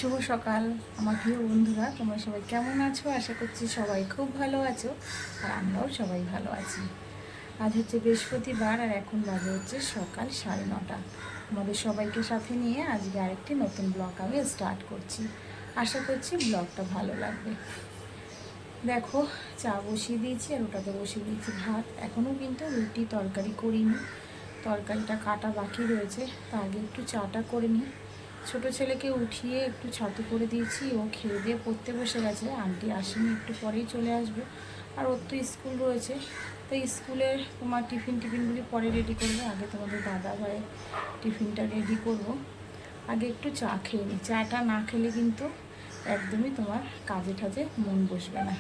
শুভ সকাল আমার প্রিয় বন্ধুরা, তোমরা সবাই কেমন আছো? আশা করছি সবাই খুব ভালো আছো, আর আমরাও সবাই ভালো আছি। আজ হচ্ছে বৃহস্পতিবার, আর এখন বাজে হচ্ছে সকাল 9:30। আমাদের সবাইকে সাথে নিয়ে আজকে আরেকটি নতুন ব্লগ আমি স্টার্ট করছি। আশা করছি ব্লগটা ভালো লাগবে। দেখো, চা বসিয়ে দিয়েছি আর ওটাতে বসিয়ে দিয়েছি ভাত। এখনও কিন্তু রুটি তরকারি করিনি, তরকারিটা কাটা বাকি রয়েছে। তা আগে একটু চাটা করে নিই। ছোটো ছেলেকে উঠিয়ে একটু ছাতু করে দিয়েছি, ও খেয়ে দিয়ে পড়তে বসে গেছে। আন্টি আসেনি, একটু পরেই চলে আসবে। আর ওর তো স্কুল রয়েছে, তাই স্কুলের তোমার টিফিনগুলি পরে রেডি করবে। আগে তোমাদের দাদা ভাইয়ের টিফিনটা রেডি করব। আগে একটু চা খেয়ে নিই। চাটা না খেলে কিন্তু একদমই তোমার কাজে টাজে মন বসবে না।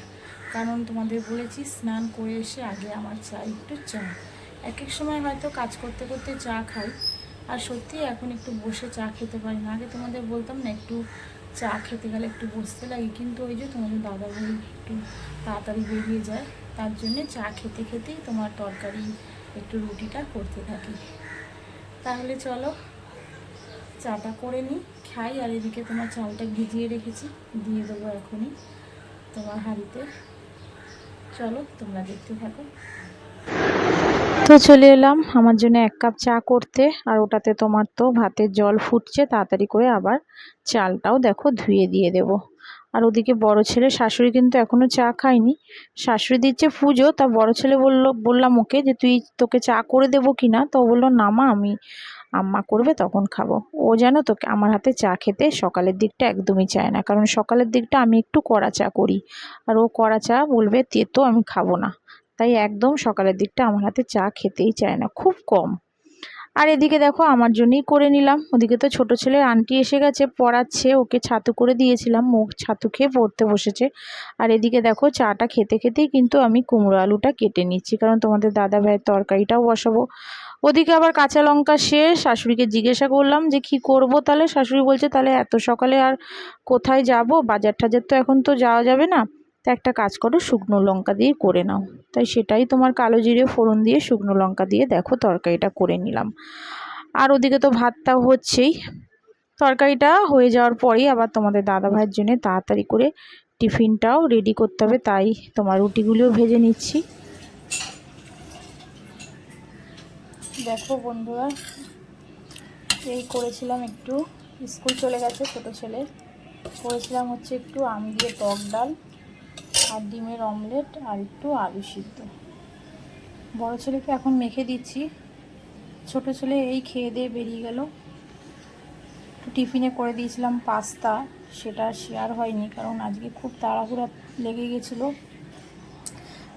কারণ তোমাদের বলেছি, স্নান করে এসে আগে আমার চাই একটু চা। এক এক সময় হয়তো কাজ করতে করতে চা খাই, আর সত্যি এখন একটু বসে চা খেতে পারি না। আগে তোমাদের বলতাম না, একটু চা খেতে গেলে একটু বসতে লাগে, কিন্তু ওই যে তোমাদের দাদাভাই একটু তাড়াতাড়ি বেরিয়ে যায়, তার জন্যে চা খেতে খেতেই তোমার তরকারি একটু রুটিটা করতে থাকি। তাহলে চলো চাটা করে নিই, খাই। আর এদিকে তোমার চালটা ভিজিয়ে রেখেছি, দিয়ে দেবো এখনই তোমার হাঁড়িতে। চলো তোমরা দেখতে থাকো। তো চলে এলাম আমার জন্য 1 কাপ চা করতে, আর ওটাতে তোমার তো ভাতের জল ফুটছে। তাড়াতাড়ি করে আবার চালটাও দেখো ধুয়ে দিয়ে দেব। আর ওদিকে বড় ছেলে শাশুড়ি কিন্তু এখনো চা খায়নি, শাশুড়ি দিচ্ছে পুজো। তা বড় ছেলে বললাম ওকে যে তোকে চা করে দেবো কিনা। তো বললো না মা, আম্মা করবে তখন খাবো। ও যেন তোকে আমার হাতে চা খেতে সকালের দিকটা একদমই চায় না, কারণ সকালের দিকটা আমি একটু কড়া চা করি, আর ও কড়া চা বলবে তেতো, আমি খাবো না। তাই একদম সকালের দিকটা আমার হাতে চা খেতেই চায় না, খুব কম। আর এদিকে দেখো আমার জন্যই করে নিলাম। ওদিকে তো ছোট ছেলের আন্টি এসে গেছে, পড়াচ্ছে, ওকে ছাতু করে দিয়েছিলাম, ও ছাতু খেয়ে পড়তে বসেছে। আর এদিকে দেখো চাটা খেতে খেতেই কিন্তু আমি কুমড়ো আলুটা কেটে নিচ্ছি, কারণ তোমাদের দাদা ভাইয়ের তরকারিটাও বসাবো। ওদিকে আবার কাঁচা লঙ্কা শেষ। শাশুড়িকে জিজ্ঞাসা করলাম যে কি করব তাহলে। শাশুড়ি বলছে তাহলে এত সকালে আর কোথায় যাব, বাজার টাজার তো এখন তো যাওয়া যাবে না, তা একটা কাজ করো, শুকনো লঙ্কা দিয়ে করে নাও। তাই সেটাই তোমার কালো জিরে ফোড়ন দিয়ে শুকনো লঙ্কা দিয়ে দেখো তরকারিটা করে নিলাম। আর ওদিকে তো ভাতটাও হচ্ছেই। তরকারিটা হয়ে যাওয়ার পরেই আবার তোমাদের দাদা ভাইয়ের জন্য তাড়াতাড়ি করে টিফিনটাও রেডি করতে হবে, তাই তোমার রুটিগুলিও ভেজে নিচ্ছি। দেখো বন্ধুরা, এই করেছিলাম একটু, স্কুল চলে গেছে ছোটো ছেলে, করেছিলাম হচ্ছে একটু আম দিয়ে টক ডাল, আর ডিমের অমলেট, আর একটু আলু সিদ্ধ। বড় ছেলেকে এখন মেখে দিচ্ছি। ছোট ছেলে এই খেয়ে দিয়ে বেরিয়ে গেল। একটু টিফিনে করে দিয়েছিলাম পাস্তা, সেটা শেয়ার হয়নি, কারণ আজকে খুব তাড়াহুড়া লেগে গেছিলো।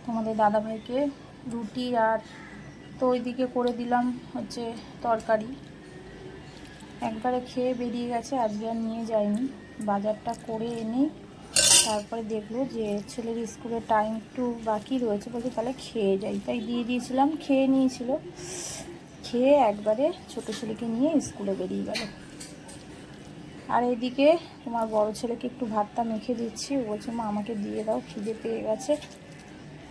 তোমাদের দাদাভাইকে রুটি আর তো ওইদিকে করে দিলাম হচ্ছে তরকারি। একবারে খেয়ে বেরিয়ে গেছে, আজকে আর নিয়ে যায়নি। বাজারটা করে এনে তারপরে দেখলো যে ছেলের স্কুলের টাইম একটু বাকি রয়েছে, বলছে তাহলে খেয়ে যাই, তাই দিয়ে দিয়েছিলাম। খেয়ে নিয়েছিল, খেয়ে একবারে ছোটো ছেলেকে নিয়ে স্কুলে বেরিয়ে গেল। আর এদিকে তোমার বড় ছেলেকে একটু ভাতটা মেখে দিচ্ছি। ও বলছে মা আমাকে দিয়ে দাও, খিদে পেয়ে গেছে।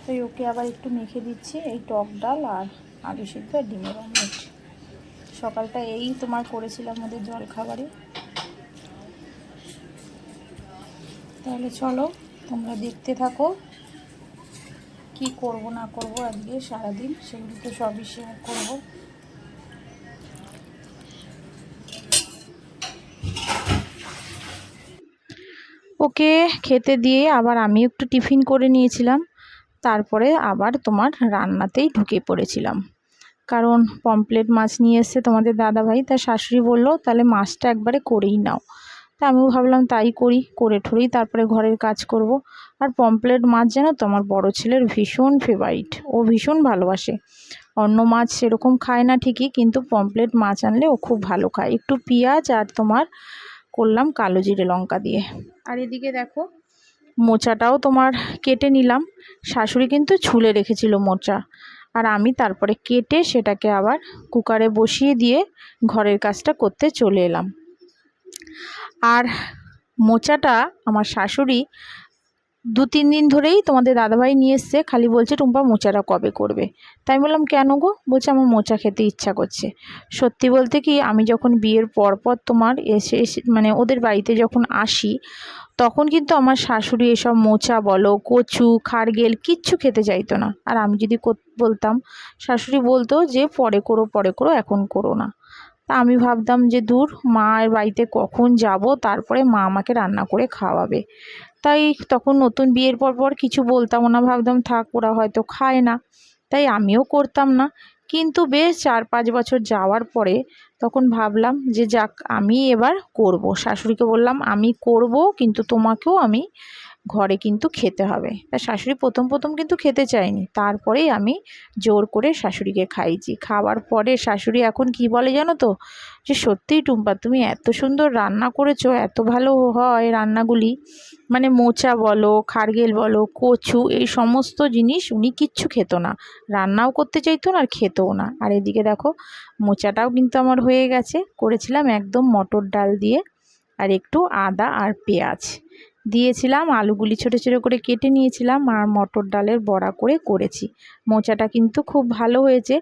তাই ওকে আবার একটু মেখে দিচ্ছি এই টক ডাল আর আলু সিদ্ধ আর ডিমের অমলেট। সকালটা এই তোমার করেছিলাম ওদের জলখাবারে। তাহলে চলো তোমরা দেখতে থাকো কি করব না করব আজকে সারাদিন, সেগুলো তো সবই শেয়ার করব। ওকে খেতে দিয়ে আবার আমি একটু টিফিন করে নিয়েছিলাম, তারপরে আবার তোমার রান্নাতেই ঢুকে পড়েছিলাম। কারণ পমফ্রেট মাছ নিয়ে এসছে তোমাদের দাদাভাই, তার শাশুড়ি বললো তাহলে মাছটা একবারে করেই নাও। তা আমিও ভাবলাম তাই করি, করে ঠরেই তারপরে ঘরের কাজ করব। আর পমফ্রেট মাছ যেন তো আমার বড়ো ছেলের ভীষণ ফেভারিট, ও ভীষণ ভালোবাসে। অন্য মাছ সেরকম খায় না ঠিকই, কিন্তু পমফ্রেট মাছ আনলে ও খুব ভালো খায়। একটু পেঁয়াজ আর তোমার করলাম কালো জিরে লঙ্কা দিয়ে। আর এদিকে দেখো মোচাটাও তোমার কেটে নিলাম। শাশুড়ি কিন্তু ছুলে রেখেছিল মোচা, আর আমি তারপরে কেটে সেটাকে আবার কুকারে বসিয়ে দিয়ে ঘরের কাজটা করতে চলে এলাম। আর মোচাটা আমার শাশুড়ি 2-3 দিন ধরেই তোমাদের দাদাভাই নিয়ে এসছে, খালি বলছে টুম্পা মোচাটা কবে করবে। তাই বললাম কেন গো? বলছে আমার মোচা খেতে ইচ্ছা করছে। সত্যি বলতে কি, আমি যখন বিয়ের পর তোমার এসে মানে ওদের বাড়িতে যখন আসি, তখন কিন্তু আমার শাশুড়ি এসব মোচা বলো, কচু, খারগেল কিচ্ছু খেতে চাইতো না। আর আমি যদি বলতাম, শাশুড়ি বলতো যে পরে করো, এখন করো না। তা আমি ভাবতাম যে দূর, মায়ের বাড়িতে কখন যাব, তারপরে মা আমাকে রান্না করে খাওয়াবে। তাই তখন নতুন বিয়ের পর কিছু বলতামও না, ভাবতাম থাক, ওরা হয়তো খায় না, তাই আমিও করতাম না। কিন্তু বেশ 4-5 বছর যাওয়ার পরে তখন ভাবলাম যে যাক, আমি এবার করব। শাশুড়িকে বললাম আমি করব, কিন্তু তোমাকেও আমি ঘরে কিন্তু খেতে হবে। তা শাশুড়ি প্রথম কিন্তু খেতে চায়নি, তারপরেই আমি জোর করে শাশুড়িকে খাইয়েছি। খাওয়ার পরে শাশুড়ি এখন কি বলে জানো তো, যে সত্যিই টুম্পা তুমি এত সুন্দর রান্না করেছো, এত ভালো হয় রান্নাগুলি। মানে মোচা বলো, খারগেল বলো, কচু, এই সমস্ত জিনিস উনি কিচ্ছু খেত না, রান্নাও করতে চাইতো না আর খেতেও না। আর এদিকে দেখো, মোচাটাও কিন্তু আমার হয়ে গেছে। করেছিলাম একদম মটর ডাল দিয়ে, আর একটু আদা আর পেঁয়াজ দিয়েছিলাম, আলুগুলি ছোটো ছোটো করে কেটে নিয়েছিলাম, আর মটর ডালের বড়া করে করেছি। মোচাটা কিন্তু খুব ভালো হয়েছে।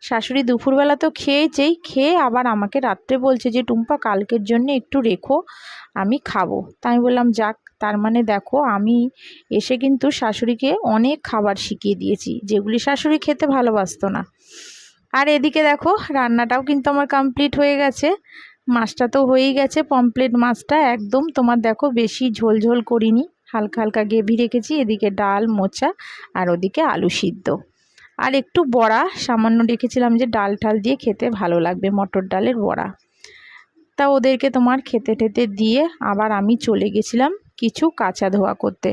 শাশুড়ি দুপুরবেলা তো খেয়েছেই, খেয়ে আবার আমাকে রাত্রে বলছে যে টুম্পা কালকের জন্য একটু রেখো, আমি খাবো। তাই আমি বললাম যাক, তার মানে দেখো আমি এসে কিন্তু শাশুড়িকে অনেক খাবার শিখিয়ে দিয়েছি, যেগুলি শাশুড়ি খেতে ভালোবাসতো না। আর এদিকে দেখো, রান্নাটাও কিন্তু আমার কমপ্লিট হয়ে গেছে। মাছটা তো হয়েই গেছে, পমফ্রেট মাছটা একদম তোমার দেখো বেশি ঝোল ঝোল করিনি, হালকা হালকা গ্রেভি রেখেছি। এদিকে ডাল, মোচা, আর ওদিকে আলু সিদ্ধ, আর একটু বড়া সামান্য রেখেছিলাম, যে ডাল ঠাল দিয়ে খেতে ভালো লাগবে, মটর ডালের বড়া। তা ওদেরকে তোমার খেতে টেতে দিয়ে আবার আমি চলে গেছিলাম কিছু কাঁচা ধোয়া করতে,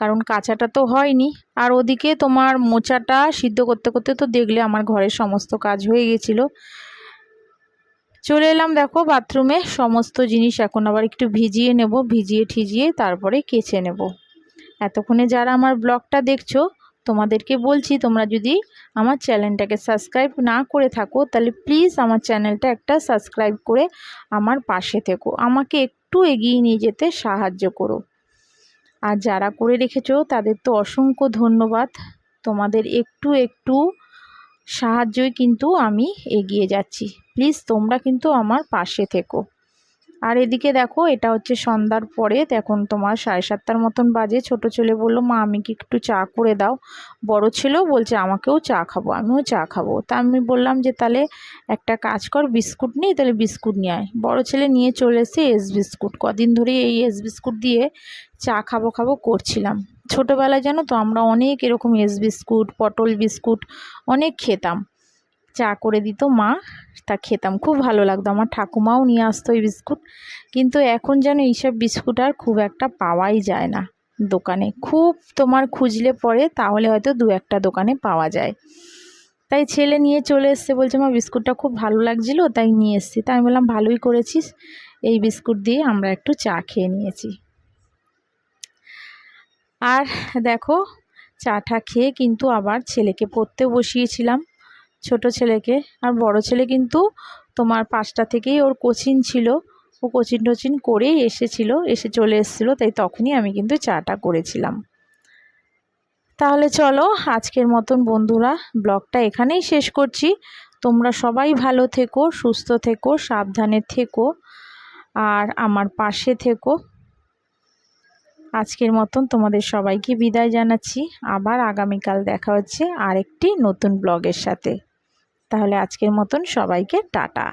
কারণ কাঁচাটা তো হয়নি। আর ওদিকে তোমার মোচাটা সিদ্ধ করতে করতে তো দেখলে আমার ঘরের সমস্ত কাজ হয়ে গেছিলো। চলে এলাম দেখো বাথরুমে, সমস্ত জিনিস এখন আবার একটু ভিজিয়ে নেব, ভিজিয়ে ঠিজিয়ে তারপরে কেচে নেব। এতক্ষণে যারা আমার ব্লগটা দেখছো, তোমাদেরকে বলছি তোমরা যদি আমার চ্যানেলটাকে সাবস্ক্রাইব না করে থাকো, তাহলে প্লিজ আমার চ্যানেলটা একটা সাবস্ক্রাইব করে আমার পাশে থেকো, আমাকে একটু এগিয়ে নিয়ে যেতে সাহায্য করো। আর যারা করে রেখেছো তাদের তো অসংখ্য ধন্যবাদ। তোমাদের একটু একটু সাহায্যই কিন্তু আমি এগিয়ে যাচ্ছি। প্লিজ তোমরা কিন্তু আমার পাশে থেকো। আর এদিকে দেখো, এটা হচ্ছে সন্ধ্যার পরে, এখন তোমার 7:30টার মতন বাজে। ছোট ছেলে বললো মা আমি কি একটু চা করে দাও। বড় ছেলেও বলছে আমাকেও চা খাবো, আমিও চা খাবো। তা আমি বললাম যে তাহলে একটা কাজ কর, বিস্কুট নেই, তাহলে বিস্কুট নিয়ে আয়। বড় ছেলে নিয়ে চলে এসে এস বিস্কুট, কদিন ধরে এই এস বিস্কুট দিয়ে চা খাবো করছিলাম। ছোটোবেলায় জানো তো আমরা অনেক এরকম এস বিস্কুট, পটল বিস্কুট অনেক খেতাম। চা করে দিত মা, তা খেতাম, খুব ভালো লাগতো। আমার ঠাকুমাও নিয়ে আসতো এই বিস্কুট। কিন্তু এখন যেন এইসব বিস্কুট আর খুব একটা পাওয়াই যায় না দোকানে, খুব তোমার খুঁজলে পরে তাহলে হয়তো 2-1টা দোকানে পাওয়া যায়। তাই ছেলে নিয়ে চলে এসছে, বলছে মা বিস্কুটটা খুব ভালো লাগছিলো তাই নিয়ে এসছি। তাই আমি বললাম ভালোই করেছিস, এই বিস্কুট দিয়ে আমরা একটু চা খেয়ে নিয়েছি। আর দেখো, চাটা খেয়ে কিন্তু আবার ছেলেকে পড়তে বসিয়েছিলাম, ছোট ছেলেকে। আর বড় ছেলে কিন্তু তোমার 5টা থেকেই ওর কোচিং ছিল, ও কোচিং করেই এসে চলে এসেছিলো, তাই তখনই আমি কিন্তু চাটা করেছিলাম। তাহলে চলো আজকের মতন বন্ধুরা ব্লগটা এখানেই শেষ করছি। তোমরা সবাই ভালো থেকো, সুস্থ থেকো, সাবধানে থেকো, আর আমার পাশে থেকো। আজকের মতন তোমাদের সবাইকে বিদায় জানাচ্ছি। আবার আগামীকাল দেখা হচ্ছে আরেকটি নতুন ব্লগের সাথে। তাহলে আজকের মতন সবাইকে টাটা।